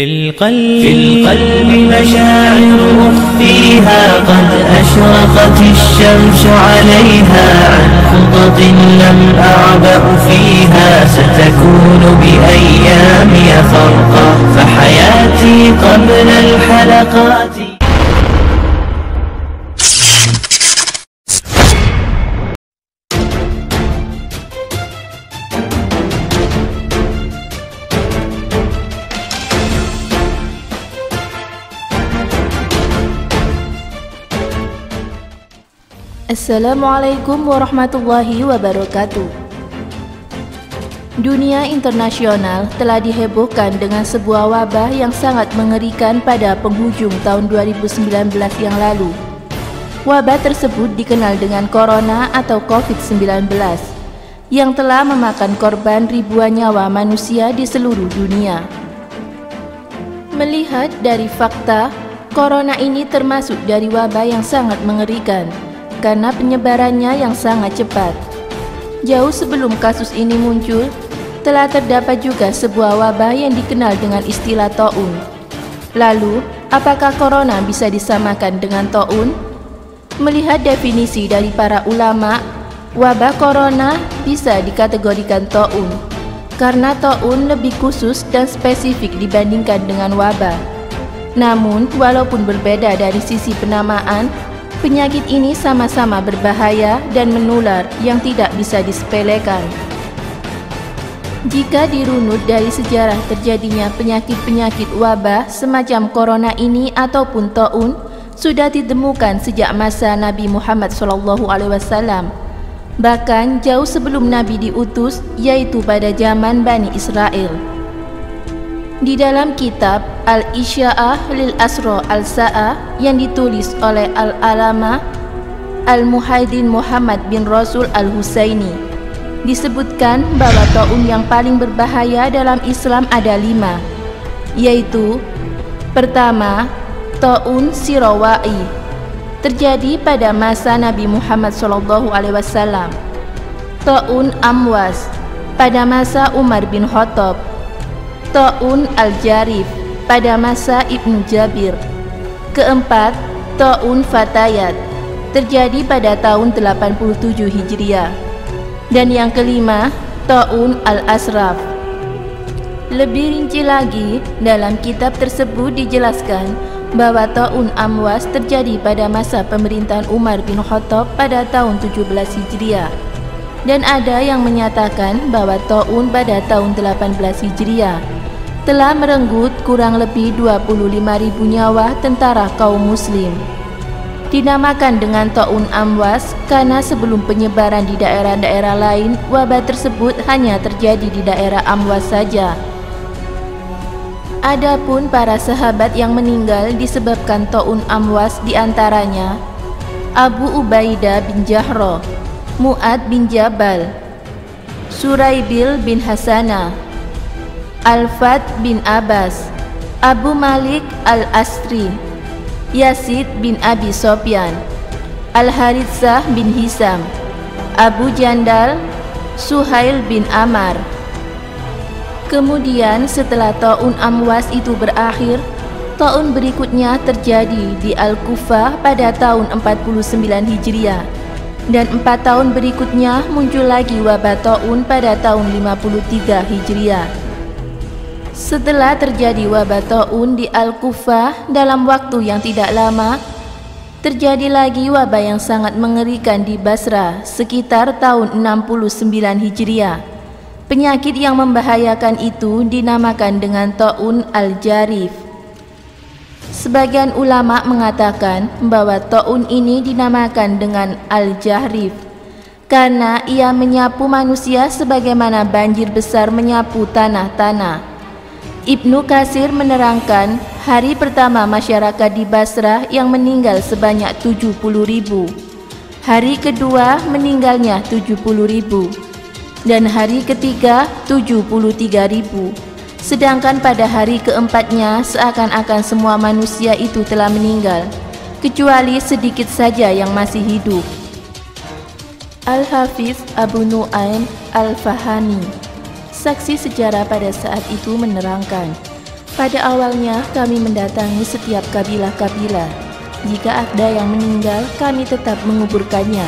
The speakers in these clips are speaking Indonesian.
في القلب مشاعر أخفيها قد أشرقت الشمس عليها عن خطط لم أعبأ فيها ستكون بأيامي خرقا فحياتي قبل الحلقات. Assalamualaikum warahmatullahi wabarakatuh. Dunia internasional telah dihebohkan dengan sebuah wabah yang sangat mengerikan pada penghujung tahun 2019 yang lalu. Wabah tersebut dikenal dengan Corona atau COVID-19 yang telah memakan korban ribuan nyawa manusia di seluruh dunia. Melihat dari fakta, Corona ini termasuk dari wabah yang sangat mengerikan karena penyebarannya yang sangat cepat. Jauh sebelum kasus ini muncul, telah terdapat juga sebuah wabah yang dikenal dengan istilah taun. Lalu, apakah Corona bisa disamakan dengan taun? Melihat definisi dari para ulama, wabah Corona bisa dikategorikan taun, karena taun lebih khusus dan spesifik dibandingkan dengan wabah. Namun, walaupun berbeda dari sisi penamaan, penyakit ini sama-sama berbahaya dan menular yang tidak bisa disepelekan. Jika dirunut dari sejarah terjadinya penyakit-penyakit wabah semacam Corona ini ataupun taun, sudah ditemukan sejak masa Nabi Muhammad SAW. Bahkan jauh sebelum Nabi diutus, yaitu pada zaman Bani Israel. Di dalam kitab Al-Isya'ah lil Asra al-Sa'ah yang ditulis oleh Al-Alama Al-Muhaidin Muhammad bin Rasul Al-Husaini, disebutkan bahwa taun yang paling berbahaya dalam Islam ada 5, yaitu: pertama, taun Sirawai, terjadi pada masa Nabi Muhammad SAW. Taun Amwas, pada masa Umar bin Khattab. Taun Al-Jarif, pada masa Ibnu Jabir. Keempat, taun Fatayat, terjadi pada tahun 87 Hijriah. Dan yang kelima, taun Al-Asraf. Lebih rinci lagi, dalam kitab tersebut dijelaskan bahwa taun Amwas terjadi pada masa pemerintahan Umar bin Khattab pada tahun 17 Hijriah. Dan ada yang menyatakan bahwa taun pada tahun 18 Hijriah telah merenggut kurang lebih 25.000 nyawa tentara kaum muslim. Dinamakan dengan taun Amwas karena sebelum penyebaran di daerah-daerah lain, wabah tersebut hanya terjadi di daerah Amwas saja. Adapun para sahabat yang meninggal disebabkan taun Amwas diantaranya Abu Ubaidah bin Jarrah, Mu'ad bin Jabal, Suraibil bin Hasanah, Al-Fat bin Abbas, Abu Malik Al-Asri, Yazid bin Abi Sofyan, Al-Haritsah bin Hisam, Abu Jandal, Suhail bin Amar. Kemudian setelah taun Amwas itu berakhir, taun berikutnya terjadi di Al-Kufah pada tahun 49 Hijriah. Dan 4 tahun berikutnya muncul lagi wabah taun pada tahun 53 Hijriah. Setelah terjadi wabah taun di Al-Kufah dalam waktu yang tidak lama, terjadi lagi wabah yang sangat mengerikan di Basrah sekitar tahun 69 Hijriah. Penyakit yang membahayakan itu dinamakan dengan taun Al-Jarif. Sebagian ulama mengatakan bahwa taun ini dinamakan dengan Al-Jarif karena ia menyapu manusia sebagaimana banjir besar menyapu tanah-tanah. Ibnu Katsir menerangkan hari pertama masyarakat di Basrah yang meninggal sebanyak 70.000, hari kedua meninggalnya 70.000, dan hari ketiga 73.000. Sedangkan pada hari keempatnya seakan-akan semua manusia itu telah meninggal, kecuali sedikit saja yang masih hidup. Al-Hafiz Abu Nu'aim Al-Fahani, saksi sejarah pada saat itu, menerangkan Pada awalnya kami mendatangi setiap kabilah-kabilah. Jika ada yang meninggal, kami tetap menguburkannya.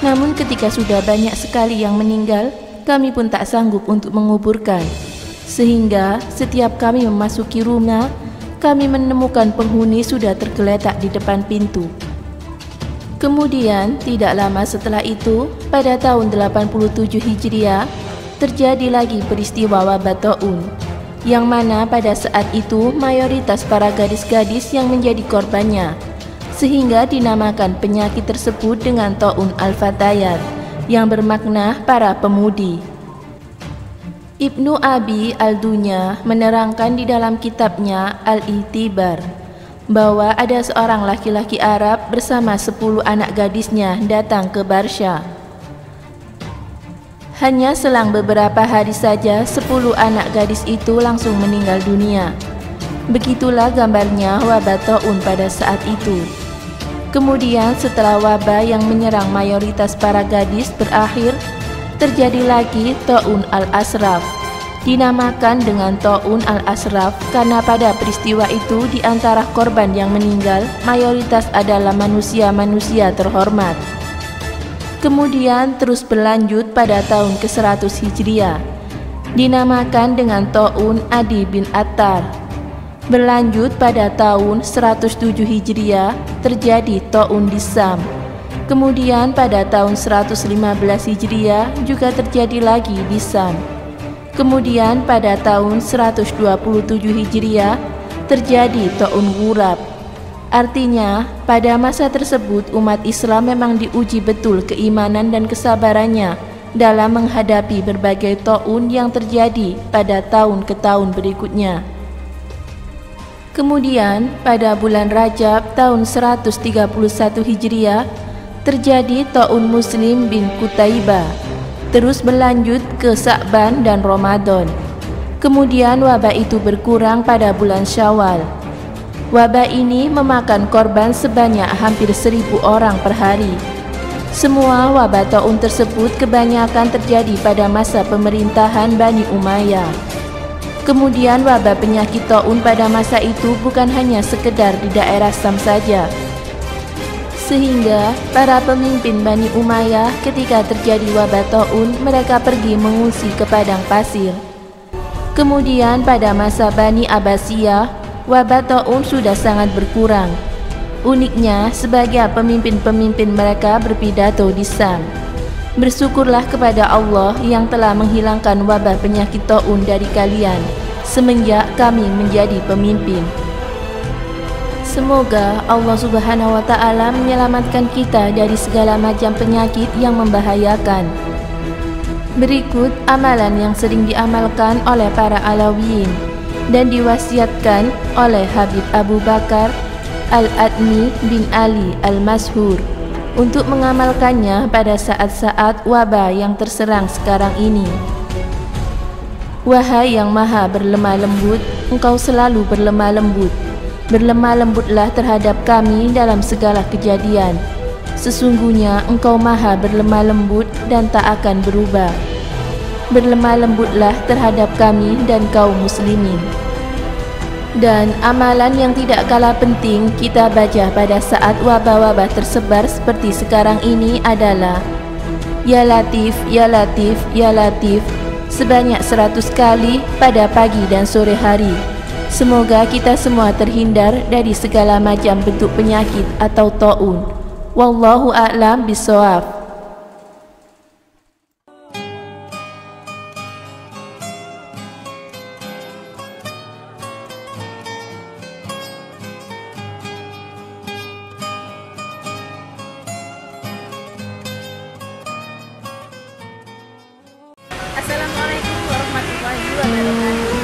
Namun ketika sudah banyak sekali yang meninggal, kami pun tak sanggup untuk menguburkan. Sehingga setiap kami memasuki rumah, kami menemukan penghuni sudah tergeletak di depan pintu. Kemudian tidak lama setelah itu, pada tahun 87 Hijriah, terjadi lagi peristiwa wabah taun, yang mana pada saat itu mayoritas para gadis-gadis yang menjadi korbannya, sehingga dinamakan penyakit tersebut dengan taun al-fatayat, yang bermakna para pemudi. Ibnu Abi al-Dunya menerangkan di dalam kitabnya Al-I'tibar bahwa ada seorang laki-laki Arab bersama 10 anak gadisnya datang ke Barsha. Hanya selang beberapa hari saja 10 anak gadis itu langsung meninggal dunia. Begitulah gambarnya wabah taun pada saat itu. Kemudian setelah wabah yang menyerang mayoritas para gadis berakhir, terjadi lagi taun al-asraf. Dinamakan dengan taun al-asraf karena pada peristiwa itu di antara korban yang meninggal mayoritas adalah manusia-manusia terhormat. Kemudian terus berlanjut pada tahun ke-100 Hijriah, dinamakan dengan taun Adi bin Attar. Berlanjut pada tahun 107 Hijriah terjadi taun di Syam. Kemudian pada tahun 115 Hijriah juga terjadi lagi di Syam. Kemudian pada tahun 127 Hijriah terjadi taun Ghurab. Artinya, pada masa tersebut umat Islam memang diuji betul keimanan dan kesabarannya dalam menghadapi berbagai taun yang terjadi pada tahun ke tahun berikutnya. Kemudian pada bulan Rajab tahun 131 Hijriah terjadi taun Muslim bin Qutaibah. Terus berlanjut ke Sa'ban dan Ramadan. Kemudian wabah itu berkurang pada bulan Syawal. Wabah ini memakan korban sebanyak hampir 1.000 orang per hari. Semua wabah taun tersebut kebanyakan terjadi pada masa pemerintahan Bani Umayyah. Kemudian wabah penyakit taun pada masa itu bukan hanya sekedar di daerah Syam saja. Sehingga para pemimpin Bani Umayyah ketika terjadi wabah taun mereka pergi mengungsi ke padang pasir. Kemudian pada masa Bani Abbasiyah wabah taun sudah sangat berkurang. Uniknya sebagian pemimpin-pemimpin mereka berpidato di Syam. Bersyukurlah kepada Allah yang telah menghilangkan wabah penyakit taun dari kalian semenjak kami menjadi pemimpin. Semoga Allah Subhanahu wa Ta'ala menyelamatkan kita dari segala macam penyakit yang membahayakan. Berikut amalan yang sering diamalkan oleh para Alawiyin dan diwasiatkan oleh Habib Abu Bakar Al-Adni bin Ali Al-Mashhur untuk mengamalkannya pada saat-saat wabah yang terserang sekarang ini. Wahai yang maha berlemah lembut, engkau selalu berlemah lembut. Berlemah lembutlah terhadap kami dalam segala kejadian. Sesungguhnya engkau maha berlemah lembut dan tak akan berubah. Berlemah lembutlah terhadap kami dan kaum muslimin. Dan amalan yang tidak kalah penting kita baca pada saat wabah-wabah tersebar seperti sekarang ini adalah Ya Latif, Ya Latif, Ya Latif sebanyak 100 kali pada pagi dan sore hari. Semoga kita semua terhindar dari segala macam bentuk penyakit atau taun. Wallahu a'lam bishawab. Assalamualaikum warahmatullahi wabarakatuh.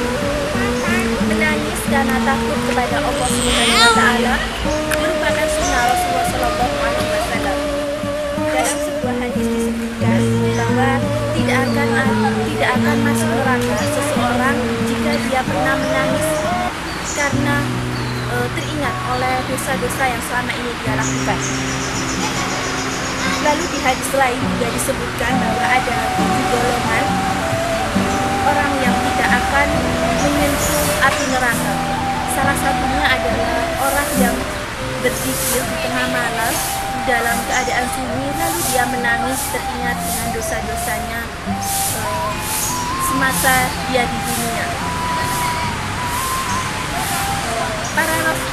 Menangis karena takut kepada Allah Subhanahu wa Ta'ala merupakan sunnah Rasulullah Sallallahu Alaihi Wasallam. Dalam sebuah hadis disebutkan bahwa tidak akan masuk neraka seseorang jika dia pernah menangis karena teringat oleh dosa-dosa yang selama ini dia lakukan. Lalu di hadis lain juga disebutkan bahwa ada 7 golongan orang yang tidak akan akan menyentuh api neraka. Salah satunya adalah orang yang berzikir di tengah malam dalam keadaan sunyi, lalu dia menangis teringat dengan dosa-dosanya semasa dia di dunia.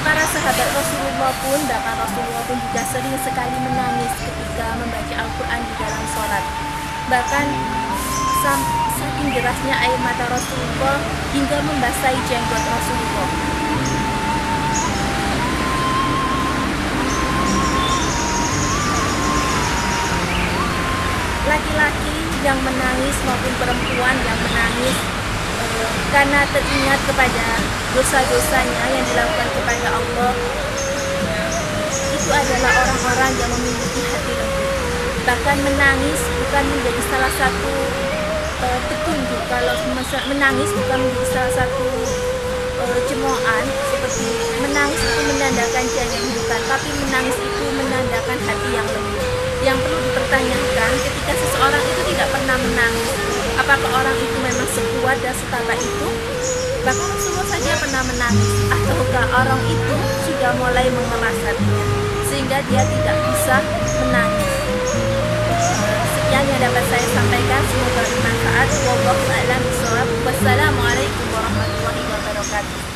Para sahabat Rasulullah pun, bahkan Rasulullah pun juga sering sekali menangis ketika membaca Al-Quran di dalam sholat. Bahkan saking derasnya air mata Rasulullah hingga membasahi jenggot Rasulullah. Laki-laki yang menangis maupun perempuan yang menangis karena teringat kepada dosa-dosanya yang dilakukan kepada Allah, itu adalah orang-orang yang memiliki hati lembut. Bahkan menangis bukan menjadi salah satu petunjuk, kalau menangis bukan menjadi salah satu cemoohan, seperti menangis itu menandakan dia kehidupan, tapi menangis itu menandakan hati yang lembut. Yang perlu dipertanyakan, ketika seseorang itu tidak pernah menangis, apakah orang itu memang sekuat dan setata itu? Bahkan Rasulullah saja pernah menangis, ataukah orang itu sudah mulai mengeras hatinya sehingga dia tidak bisa menangis? Sekian yang dapat saya sampaikan, semoga bermanfaat. Wallahu a'lam bishawab. Wassalamualaikum warahmatullahi wabarakatuh.